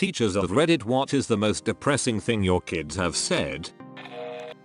Teachers of Reddit, what is the most depressing thing your kids have said?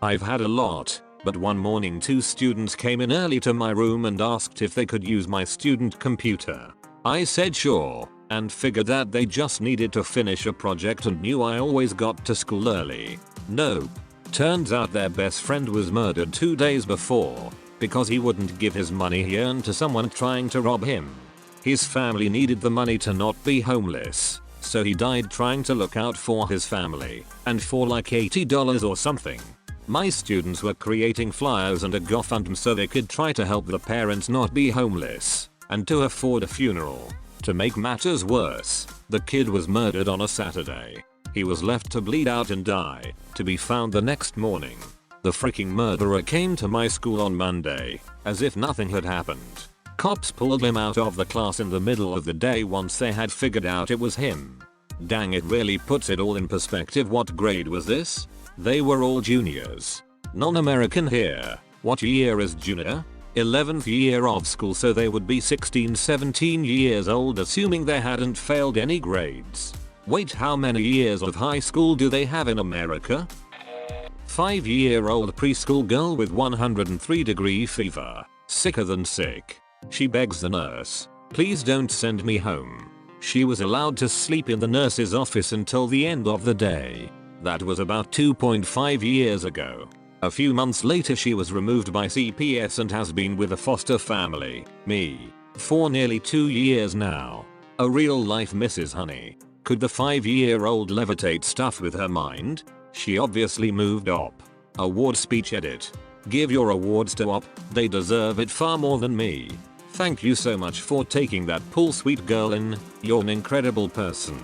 I've had a lot, but one morning 2 students came in early to my room and asked if they could use my student computer. I said sure, and figured that they just needed to finish a project and knew I always got to school early. Nope. Turns out their best friend was murdered 2 days before because he wouldn't give his money he earned to someone trying to rob him. His family needed the money to not be homeless, so he died trying to look out for his family, and for like $80 or something. My students were creating flyers and a GoFundMe so they could try to help the parents not be homeless and to afford a funeral. To make matters worse, the kid was murdered on a Saturday. He was left to bleed out and die, to be found the next morning. The freaking murderer came to my school on Monday, as if nothing had happened. Cops pulled him out of the class in the middle of the day once they had figured out it was him. Dang, it really puts it all in perspective. What grade was this? They were all juniors. Non-American here. What year is junior? 11th year of school, so they would be 16-17 years old, assuming they hadn't failed any grades. Wait, how many years of high school do they have in America? 5-year-old preschool girl with 103-degree fever. Sicker than sick. She begs the nurse, "Please don't send me home." She was allowed to sleep in the nurse's office until the end of the day. That was about 2.5 years ago. A few months later she was removed by CPS and has been with a foster family, me, for nearly 2 years now. A real life Mrs. Honey. Could the 5-year-old levitate stuff with her mind? She obviously moved up. Award speech edit. Give your awards to OP, they deserve it far more than me. Thank you so much for taking that pull, sweet girl in, you're an incredible person.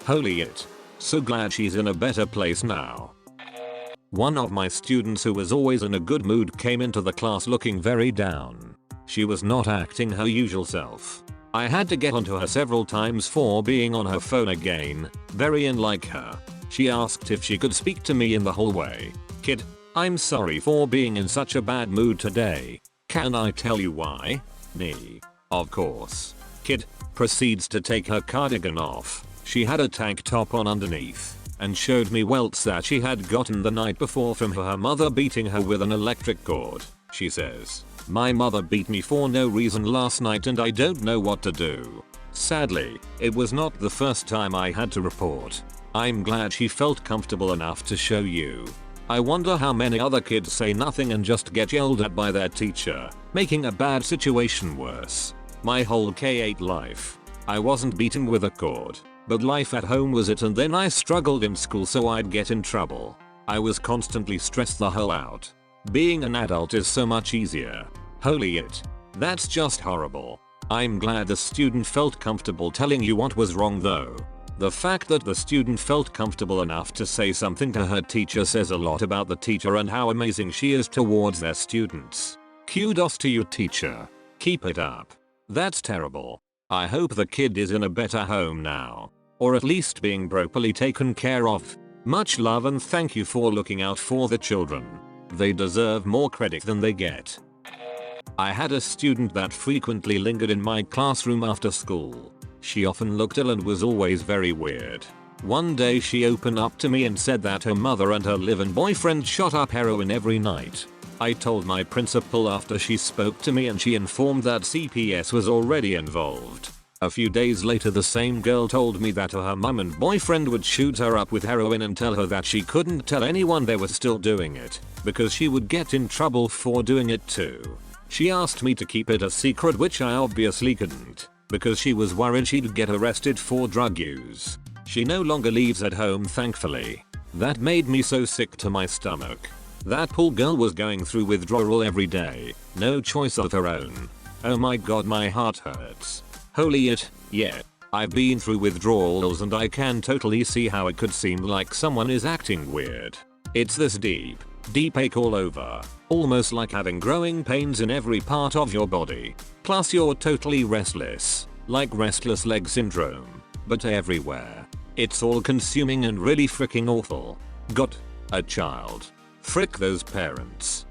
Holy it. So glad she's in a better place now. One of my students who was always in a good mood came into the class looking very down. She was not acting her usual self. I had to get onto her several times for being on her phone again, very unlike her. She asked if she could speak to me in the hallway. "Kid, I'm sorry for being in such a bad mood today. Can I tell you why?" Me. "Of course." Kid proceeds to take her cardigan off. She had a tank top on underneath and showed me welts that she had gotten the night before from her mother beating her with an electric cord. She says, "My mother beat me for no reason last night and I don't know what to do." Sadly, it was not the first time I had to report. I'm glad she felt comfortable enough to show you. I wonder how many other kids say nothing and just get yelled at by their teacher, making a bad situation worse. My whole K-8 life, I wasn't beaten with a cord, but life at home was it, and then I struggled in school so I'd get in trouble. I was constantly stressed the hell out. Being an adult is so much easier. Holy it. That's just horrible. I'm glad the student felt comfortable telling you what was wrong though. The fact that the student felt comfortable enough to say something to her teacher says a lot about the teacher and how amazing she is towards their students. Kudos to you, teacher. Keep it up. That's terrible. I hope the kid is in a better home now, or at least being properly taken care of. Much love and thank you for looking out for the children. They deserve more credit than they get. I had a student that frequently lingered in my classroom after school. She often looked ill and was always very weird. One day she opened up to me and said that her mother and her live-in boyfriend shot up heroin every night. I told my principal after she spoke to me and she informed that CPS was already involved. A few days later the same girl told me that her mum and boyfriend would shoot her up with heroin and tell her that she couldn't tell anyone they were still doing it, because she would get in trouble for doing it too. She asked me to keep it a secret, which I obviously couldn't, because she was worried she'd get arrested for drug use. She no longer leaves at home, thankfully. That made me so sick to my stomach. That poor girl was going through withdrawal every day, no choice of her own. Oh my god, my heart hurts. Holy it, yeah. I've been through withdrawals and I can totally see how it could seem like someone is acting weird. It's this deep ache all over, almost like having growing pains in every part of your body. Plus you're totally restless, like restless leg syndrome, but everywhere. It's all consuming and really freaking awful. Got a child. Frick those parents.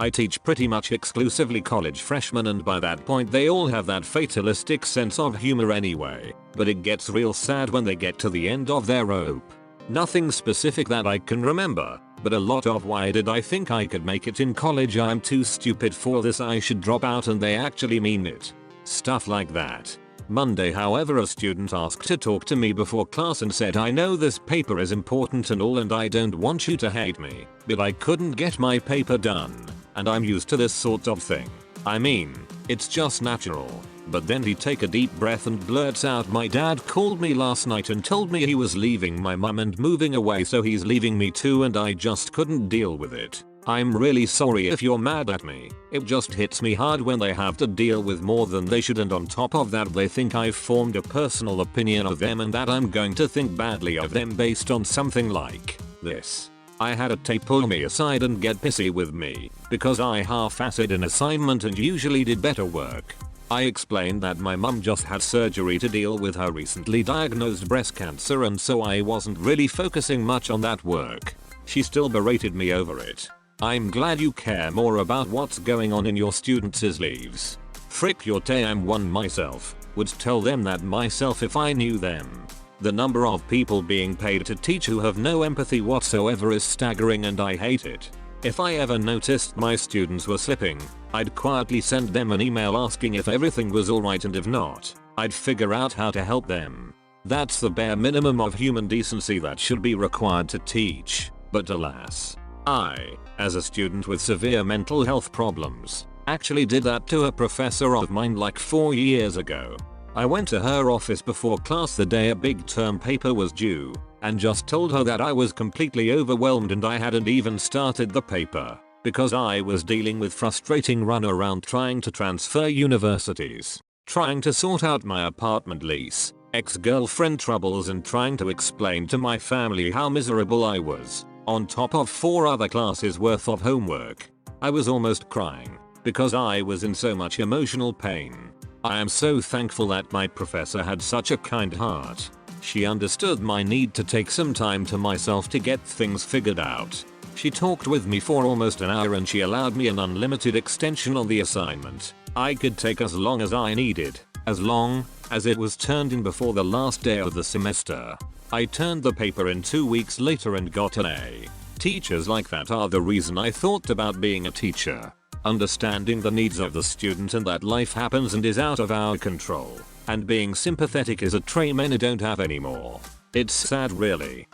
I teach pretty much exclusively college freshmen, and by that point they all have that fatalistic sense of humor anyway, but it gets real sad when they get to the end of their rope. Nothing specific that I can remember, but a lot of why did I think I could make it in college, I'm too stupid for this, I should drop out, and they actually mean it. Stuff like that. Monday, however, a student asked to talk to me before class and said, I know this paper is important and all, and I don't want you to hate me, but I couldn't get my paper done, and I'm used to this sort of thing. I mean, it's just natural. But then he take a deep breath and blurts out, my dad called me last night and told me he was leaving my mum and moving away, so he's leaving me too, and I just couldn't deal with it. I'm really sorry if you're mad at me. It just hits me hard when they have to deal with more than they should, and on top of that they think I've formed a personal opinion of them and that I'm going to think badly of them based on something like this. I had a tape pull me aside and get pissy with me because I half-assed an assignment and usually did better work. I explained that my mum just had surgery to deal with her recently diagnosed breast cancer, and so I wasn't really focusing much on that work. She still berated me over it. I'm glad you care more about what's going on in your students' lives. Frick your I'm one myself. Would tell them that myself if I knew them. The number of people being paid to teach who have no empathy whatsoever is staggering, and I hate it. If I ever noticed my students were slipping, I'd quietly send them an email asking if everything was alright, and if not, I'd figure out how to help them. That's the bare minimum of human decency that should be required to teach, but alas. I, as a student with severe mental health problems, actually did that to a professor of mine like 4 years ago. I went to her office before class the day a big term paper was due, and just told her that I was completely overwhelmed and I hadn't even started the paper, because I was dealing with frustrating runaround trying to transfer universities, trying to sort out my apartment lease, ex-girlfriend troubles, and trying to explain to my family how miserable I was, on top of 4 other classes worth of homework. I was almost crying, because I was in so much emotional pain. I am so thankful that my professor had such a kind heart. She understood my need to take some time to myself to get things figured out. She talked with me for almost an hour and she allowed me an unlimited extension on the assignment. I could take as long as I needed, as long as it was turned in before the last day of the semester. I turned the paper in 2 weeks later and got an A. Teachers like that are the reason I thought about being a teacher. Understanding the needs of the student and that life happens and is out of our control. And being sympathetic is a trait many don't have anymore. It's sad, really.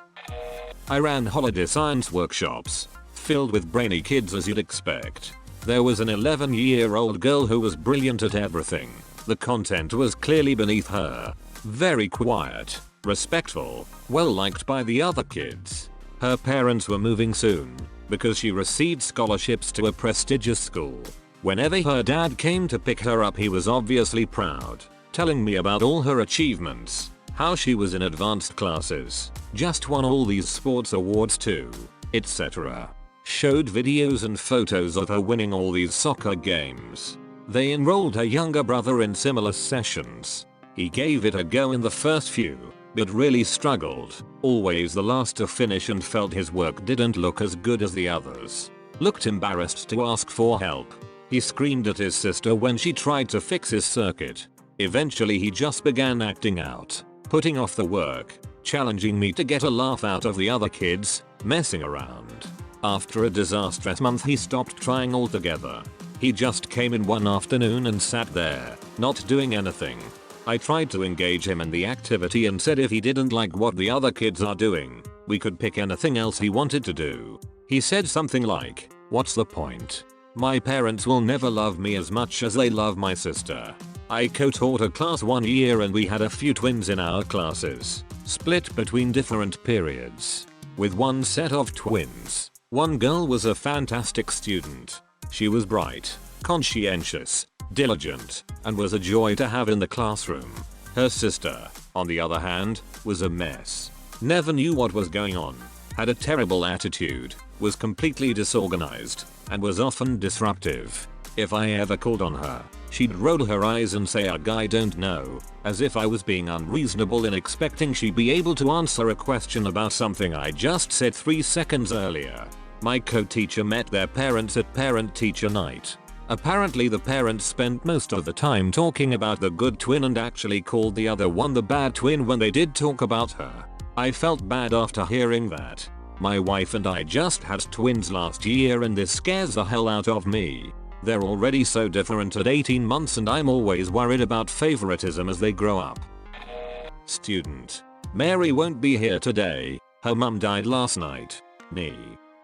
I ran holiday science workshops, filled with brainy kids as you'd expect. There was an 11-year-old girl who was brilliant at everything. The content was clearly beneath her. Very quiet, respectful, well liked by the other kids. Her parents were moving soon, because she received scholarships to a prestigious school. Whenever her dad came to pick her up, he was obviously proud, telling me about all her achievements, how she was in advanced classes, just won all these sports awards too, etc. Showed videos and photos of her winning all these soccer games. They enrolled her younger brother in similar sessions. He gave it a go in the first few, but really struggled, always the last to finish, and felt his work didn't look as good as the others. Looked embarrassed to ask for help. He screamed at his sister when she tried to fix his circuit. Eventually he just began acting out, putting off the work, challenging me to get a laugh out of the other kids, messing around. After a disastrous month he stopped trying altogether. He just came in one afternoon and sat there, not doing anything. I tried to engage him in the activity and said if he didn't like what the other kids are doing, we could pick anything else he wanted to do. He said something like, "What's the point? My parents will never love me as much as they love my sister." I co-taught a class 1 year and we had a few twins in our classes, split between different periods. With one set of twins, one girl was a fantastic student. She was bright, conscientious, diligent, and was a joy to have in the classroom. Her sister, on the other hand, was a mess. Never knew what was going on, had a terrible attitude, was completely disorganized, and was often disruptive. If I ever called on her, she'd roll her eyes and say I don't know, as if I was being unreasonable in expecting she'd be able to answer a question about something I just said 3 seconds earlier. My co-teacher met their parents at parent-teacher night. Apparently the parents spent most of the time talking about the good twin and actually called the other one the bad twin when they did talk about her. I felt bad after hearing that. My wife and I just had twins last year and this scares the hell out of me. They're already so different at 18 months and I'm always worried about favoritism as they grow up. Student. Mary won't be here today. Her mum died last night. Me.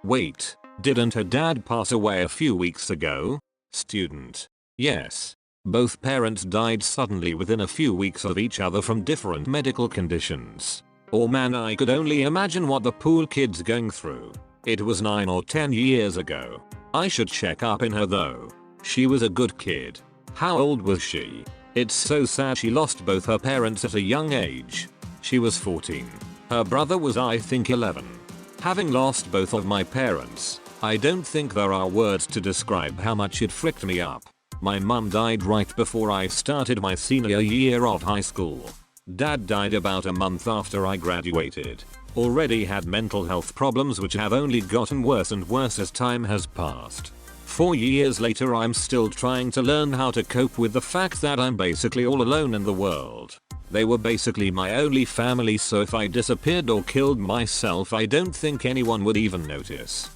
Wait, didn't her dad pass away a few weeks ago? Student. Yes. Both parents died suddenly within a few weeks of each other from different medical conditions. Oh man, I could only imagine what the poor kid's going through. It was 9 or 10 years ago. I should check up in her though. She was a good kid. How old was she? It's so sad she lost both her parents at a young age. She was 14. Her brother was I think 11. Having lost both of my parents, I don't think there are words to describe how much it fricked me up. My mum died right before I started my senior year of high school. Dad died about a month after I graduated. Already had mental health problems which have only gotten worse and worse as time has passed. 4 years later I'm still trying to learn how to cope with the fact that I'm basically all alone in the world. They were basically my only family, so if I disappeared or killed myself I don't think anyone would even notice.